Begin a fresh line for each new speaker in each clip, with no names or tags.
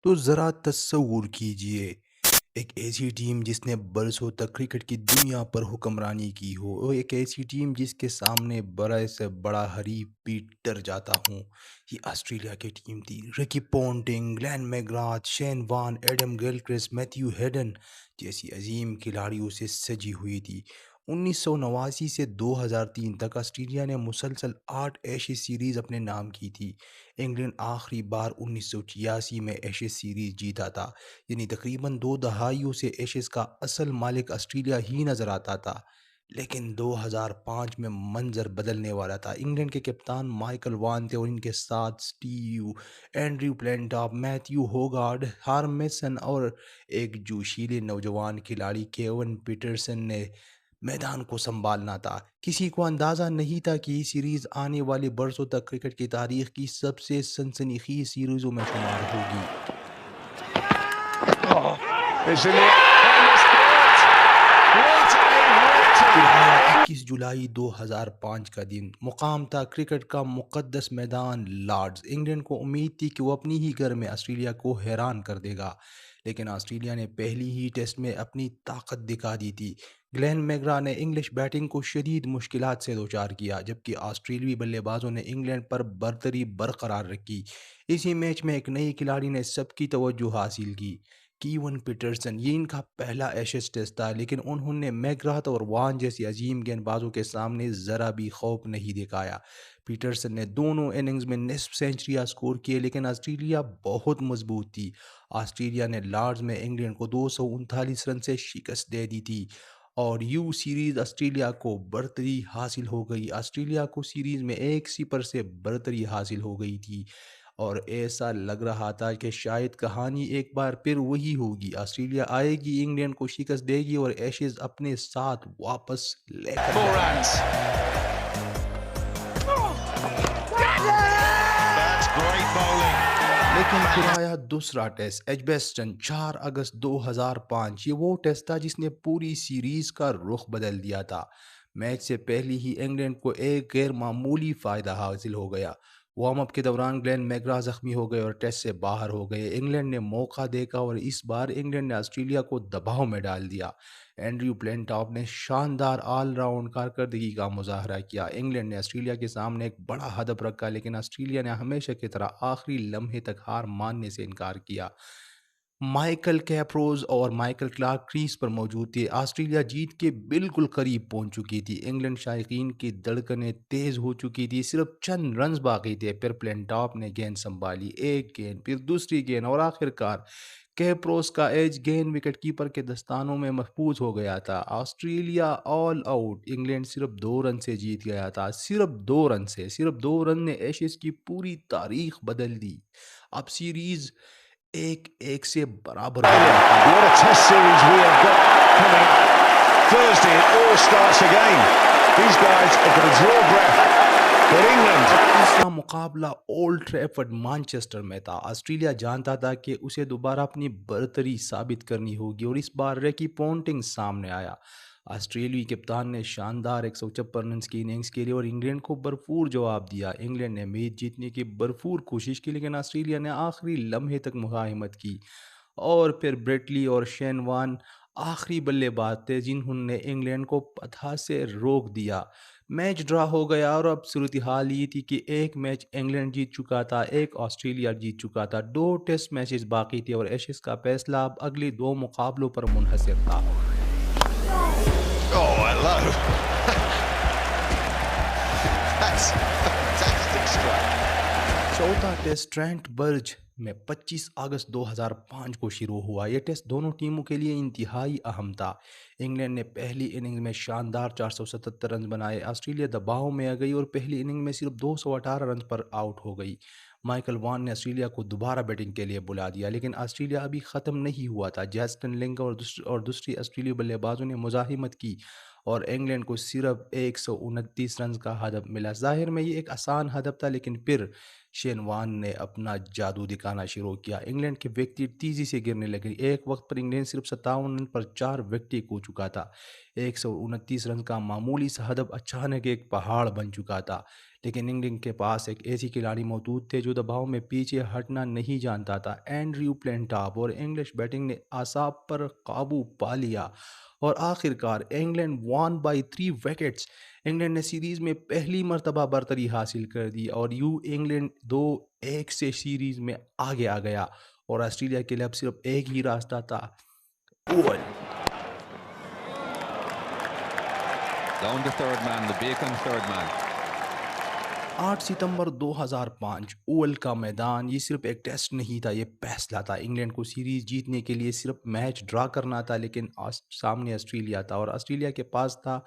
تو ذرا تصور کیجئے ایک ایسی ٹیم جس نے برسوں تک کرکٹ کی دنیا پر حکمرانی کی ہو، اور ایک ایسی ٹیم جس کے سامنے بڑے سے بڑا حریف بھی ڈر جاتا ہوں۔ یہ آسٹریلیا کی ٹیم تھی۔ رکی پونٹنگ، گلین میگراتھ، شین وان، ایڈم گلکرسٹ، میتھیو ہیڈن جیسی عظیم کھلاڑیوں سے سجی ہوئی تھی۔ 1989 سے 2003 تک آسٹریلیا نے مسلسل 8 ایشز سیریز اپنے نام کی تھی۔ انگلینڈ آخری بار 1986 میں ایشز سیریز جیتا تھا، یعنی تقریباً 2 دہائیوں سے ایشز کا اصل مالک آسٹریلیا ہی نظر آتا تھا۔ لیکن 2005 میں منظر بدلنے والا تھا۔ انگلینڈ کے کپتان مائیکل وان تھے اور ان کے ساتھ سٹیو، اینڈریو پلینٹاپ، میتھیو ہوگارڈ، ہارمیسن اور ایک جوشیلے نوجوان کھلاڑی کیون پیٹرسن نے میدان کو سنبھالنا تھا۔ کسی کو اندازہ نہیں تھا کہ یہ سیریز آنے والے برسوں تک کرکٹ کی تاریخ کی سب سے سنسنی خیز سیریزوں میں شمار ہوگی۔
It's in the on the spot. What a victory!
21 جولائی 2005 کا دن مقام تھا کرکٹ کا مقدس میدان لارڈز۔ انگلینڈ کو امید تھی کہ وہ اپنی ہی گھر میں آسٹریلیا کو حیران کر دے گا، لیکن آسٹریلیا نے پہلی ہی ٹیسٹ میں اپنی طاقت دکھا دی تھی۔ گلین میگرا نے انگلش بیٹنگ کو شدید مشکلات سے دوچار کیا، جبکہ آسٹریلوی بلے بازوں نے انگلینڈ پر برتری برقرار رکھی۔ اسی میچ میں ایک نئی کھلاڑی نے سب کی توجہ حاصل کی، کیون پیٹرسن۔ یہ ان کا پہلا ایشز ٹیسٹ تھا، لیکن انہوں نے میگراتھ اور وان جیسی عظیم گیند بازوں کے سامنے ذرا بھی خوف نہیں دکھایا۔ پیٹرسن نے دونوں اننگز میں نصف سینچریاں سکور کیے، لیکن آسٹریلیا بہت مضبوط تھی۔ آسٹریلیا نے لارڈز میں انگلینڈ کو 239 رن سے شکست دے دی تھی اور یو سیریز آسٹریلیا کو برتری حاصل ہو گئی۔ آسٹریلیا کو سیریز میں 1-0 سے برتری حاصل ہو گئی تھی اور ایسا لگ رہا تھا کہ شاید کہانی ایک بار پھر وہی ہوگی۔ آسٹریلیا آئے گی، انگلینڈ کو شکست دے گی اور ایشز اپنے ساتھ واپس لے کر
Four
جائے
runs. That's great bowling.
لیکن پھر آیا دوسرا ٹیسٹ، ایجبیسٹن، 4 اگست 2005۔ یہ وہ ٹیسٹ تھا جس نے پوری سیریز کا رخ بدل دیا تھا۔ میچ سے پہلے ہی انگلینڈ کو ایک غیر معمولی فائدہ حاصل ہو گیا۔ وارم اپ کے دوران گلین میگرا زخمی ہو گئے اور ٹیسٹ سے باہر ہو گئے۔ انگلینڈ نے موقع دیکھا اور اس بار انگلینڈ نے آسٹریلیا کو دباؤ میں ڈال دیا۔ اینڈریو پلینٹاپ نے شاندار آل راؤنڈ کارکردگی کا مظاہرہ کیا۔ انگلینڈ نے آسٹریلیا کے سامنے ایک بڑا ہدف رکھا، لیکن آسٹریلیا نے ہمیشہ کی طرح آخری لمحے تک ہار ماننے سے انکار کیا۔ مائیکل کیپروز اور مائیکل کلارک کریز پر موجود تھے۔ آسٹریلیا جیت کے بالکل قریب پہنچ چکی تھی۔ انگلینڈ شائقین کی دھڑکنیں تیز ہو چکی تھی، صرف چند رنز باقی تھے۔ پھر پلینٹاپ نے گیند سنبھالی، ایک گیند، پھر دوسری گیند اور آخر کار کیپروز کا ایج گیند وکٹ کیپر کے دستانوں میں محفوظ ہو گیا تھا۔ Australia all out. انگلینڈ صرف 2 رن سے جیت گیا تھا، صرف 2 رن سے۔ صرف 2 رن نے ایشز کی پوری تاریخ بدل دی۔ اب سیریز 1-1 سے برابر ہو گئی تھی۔
What a test series we have got coming up Thursday. It all starts again. These guys are going to draw breath. But England.
تیسرا مقابلہ اولڈ ٹریفرڈ مانچسٹر میں تھا۔ آسٹریلیا جانتا تھا کہ اسے دوبارہ اپنی برتری ثابت کرنی ہوگی اور اس بار ریکی پونٹنگ سامنے آیا۔ آسٹریلوی کپتان نے شاندار 156 رنز کی اننگز کھیلی اور انگلینڈ کو بھرپور جواب دیا۔ انگلینڈ نے میچ جیتنے کی بھرپور کوشش کی، لیکن آسٹریلیا نے آخری لمحے تک مزاحمت کی اور پھر بریٹلی اور شین وان آخری بلے باز تھے جنہوں نے انگلینڈ کو فتح سے روک دیا۔ میچ ڈرا ہو گیا اور اب صورتحال یہ تھی کہ ایک میچ انگلینڈ جیت چکا تھا، ایک آسٹریلیا جیت چکا تھا۔ 2 ٹیسٹ میچز باقی تھے اور ایشز کا فیصلہ اب اگلے 2 مقابلوں پر منحصر تھا۔
Oh, hello. That's a fantastic strike.
چوتھا ٹیسٹ ٹرینٹ برج میں 25 اگست 2005 کو شروع ہوا۔ یہ ٹیسٹ دونوں ٹیموں کے لیے انتہائی اہم تھا۔ انگلینڈ نے پہلی اننگ میں شاندار 477 رنز بنائے۔ آسٹریلیا دباؤ میں آ گئی اور پہلی اننگ میں صرف 218 رنز پر آؤٹ ہو گئی۔ مائیکل وان نے آسٹریلیا کو دوبارہ بیٹنگ کے لیے بلا دیا، لیکن آسٹریلیا ابھی ختم نہیں ہوا تھا۔ جیسٹن لنگ اور دوسری آسٹریلوی بلے بازوں نے مزاحمت کی اور انگلینڈ کو صرف 129 رنز کا ہدف ملا۔ ظاہر میں یہ ایک آسان ہدف تھا، لیکن پھر شین وان نے اپنا جادو دکھانا شروع کیا۔ انگلینڈ کے وکٹیں تیزی سے گرنے لگے۔ ایک وقت پر انگلینڈ صرف 57 رن پر 4 وکٹیں کھو چکا تھا۔ 129 رن کا معمولی سا ہدف اچانک ایک پہاڑ بن چکا تھا۔ لیکن انگلینڈ کے پاس ایک ایسی کھلاڑی موجود تھے جو دباؤ میں پیچھے ہٹنا نہیں جانتا تھا، اینڈریو پلنٹاپ، اور انگلش بیٹنگ نے اعصاب پر قابو پا لیا اور آخر کار England won by 3 wickets. England نے سیریز میں پہلی مرتبہ برتری حاصل کر دی اور انگلینڈ 2-1 سے سیریز میں آگے آ گیا اور آسٹریلیا کے لیے اب صرف ایک ہی راستہ تھا، Oval.
Down the third man, the Bacon third man.
8 September 2005 Oval کا میدان یہ صرف ایک ٹیسٹ نہیں تھا، یہ فیصلہ تھا۔ انگلینڈ کو سیریز جیتنے کے لیے صرف میچ ڈرا کرنا تھا، لیکن سامنے آسٹریلیا تھا اور آسٹریلیا کے پاس تھا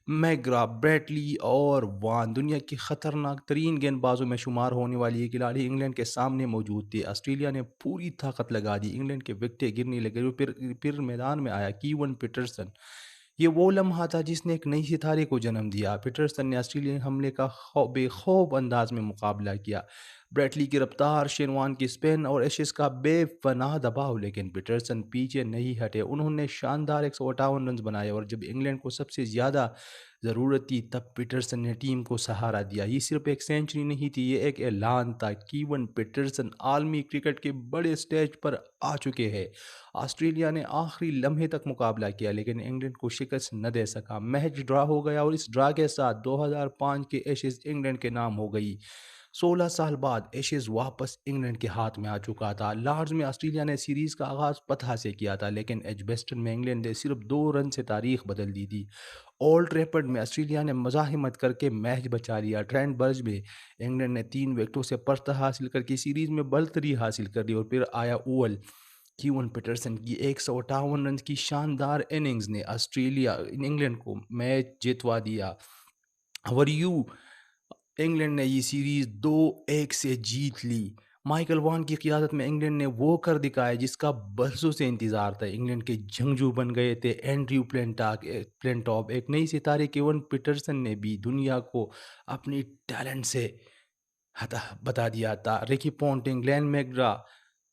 میگرا، بریٹلی اور وان۔ دنیا کی خطرناک ترین گیند بازوں میں شمار ہونے والی یہ کھلاڑی انگلینڈ کے سامنے موجود تھی۔ آسٹریلیا نے پوری طاقت لگا دی، انگلینڈ کے وکٹیں گرنے لگے، پھر میدان میں آیا کیون پیٹرسن۔ یہ وہ لمحہ تھا جس نے ایک نئی ستارے کو جنم دیا۔ پیٹرسن نے آسٹریلین حملے کا بے خوف انداز میں مقابلہ کیا، بریٹلی کی رفتار، شین وارن کی سپن اور ایشز کا بے پناہ دباؤ، لیکن پیٹرسن پیچھے نہیں ہٹے۔ انہوں نے شاندار 158 رنز بنائے اور جب انگلینڈ کو سب سے زیادہ ضرورت تھی تب پیٹرسن نے ٹیم کو سہارا دیا۔ یہ صرف ایک سینچری نہیں تھی، یہ ایک اعلان تھا۔ کیون پیٹرسن عالمی کرکٹ کے بڑے سٹیج پر آ چکے ہیں۔ آسٹریلیا نے آخری لمحے تک مقابلہ کیا لیکن انگلینڈ کو شکست نہ دے سکا۔ میچ ڈرا ہو گیا اور اس ڈرا کے ساتھ 2005 کے ایشز انگلینڈ کے نام ہو گئی۔ 16 سال بعد ایشز واپس انگلینڈ کے ہاتھ میں آ چکا تھا۔ لارڈز میں آسٹریلیا نے سیریز کا آغاز فتح سے کیا تھا لیکن ایجبسٹن میں انگلینڈ نے صرف 2 رن سے تاریخ بدل دی تھی۔ اولڈ ٹریفرڈ میں آسٹریلیا نے مزاحمت کر کے میچ بچا لیا۔ ٹرینٹ برج میں انگلینڈ نے 3 وکٹوں سے فتح حاصل کر کے سیریز میں برتری حاصل کر دی اور پھر آیا اوول۔ کیون پیٹرسن کی 158 رنز کی شاندار اننگز نے انگلینڈ کو میچ جتوا دیا اور انگلینڈ نے یہ سیریز 2-1 سے جیت لی۔ مائیکل وان کی قیادت میں انگلینڈ نے وہ کر دکھایا جس کا برسوں سے انتظار تھا۔ انگلینڈ کے جنگجو بن گئے تھے اینڈریو پلنٹاپ، ایک نئی ستارے کیون پیٹرسن نے بھی دنیا کو اپنی ٹیلنٹ سے بتا دیا تھا۔ ریکی پونٹنگ، گلین میگرا،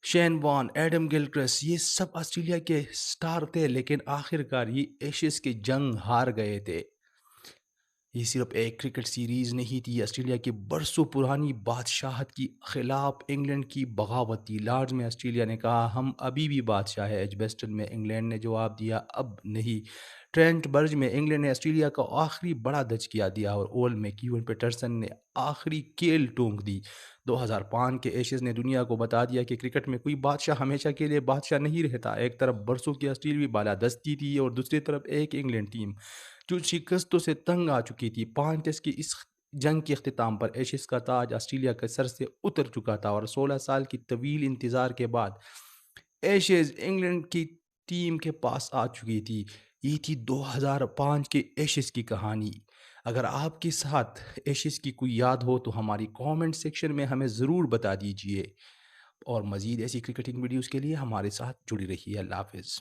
شین وان، ایڈم گلکرسٹ، یہ سب آسٹریلیا کے سٹار تھے لیکن آخر کار یہ ایشز کی جنگ ہار گئے تھے۔ یہ صرف ایک کرکٹ سیریز نہیں تھی، آسٹریلیا کی برسوں پرانی بادشاہت کی خلاف انگلینڈ کی بغاوت تھی۔ لارڈز میں آسٹریلیا نے کہا ہم ابھی بھی بادشاہ ہے، ایجبسٹن میں انگلینڈ نے جواب دیا اب نہیں۔ ٹرینٹ برج میں انگلینڈ نے آسٹریلیا کا آخری بڑا دھچکا دیا اور اوول میں کیون پیٹرسن نے آخری کیل ٹونک دی۔ 2005 کے ایشز نے دنیا کو بتا دیا کہ کرکٹ میں کوئی بادشاہ ہمیشہ کے لیے بادشاہ نہیں رہتا۔ ایک طرف برسوں کی آسٹریلوی بالادستی تھی اور دوسری طرف ایک انگلینڈ ٹیم جو شکستوں سے تنگ آ چکی تھی۔ 5 ٹیسٹ کی اس جنگ کے اختتام پر ایشز کا تاج آسٹریلیا کے سر سے اتر چکا تھا اور 16 سال کی طویل انتظار کے بعد ایشز انگلینڈ کی ٹیم کے پاس آ چکی تھی۔ یہ تھی 2005 کے ایشز کی کہانی۔ اگر آپ کے ساتھ ایشز کی کوئی یاد ہو تو ہماری کامنٹ سیکشن میں ہمیں ضرور بتا دیجیے اور مزید ایسی کرکٹنگ ویڈیوز کے لیے ہمارے ساتھ جڑی رہیے۔ اللہ حافظ۔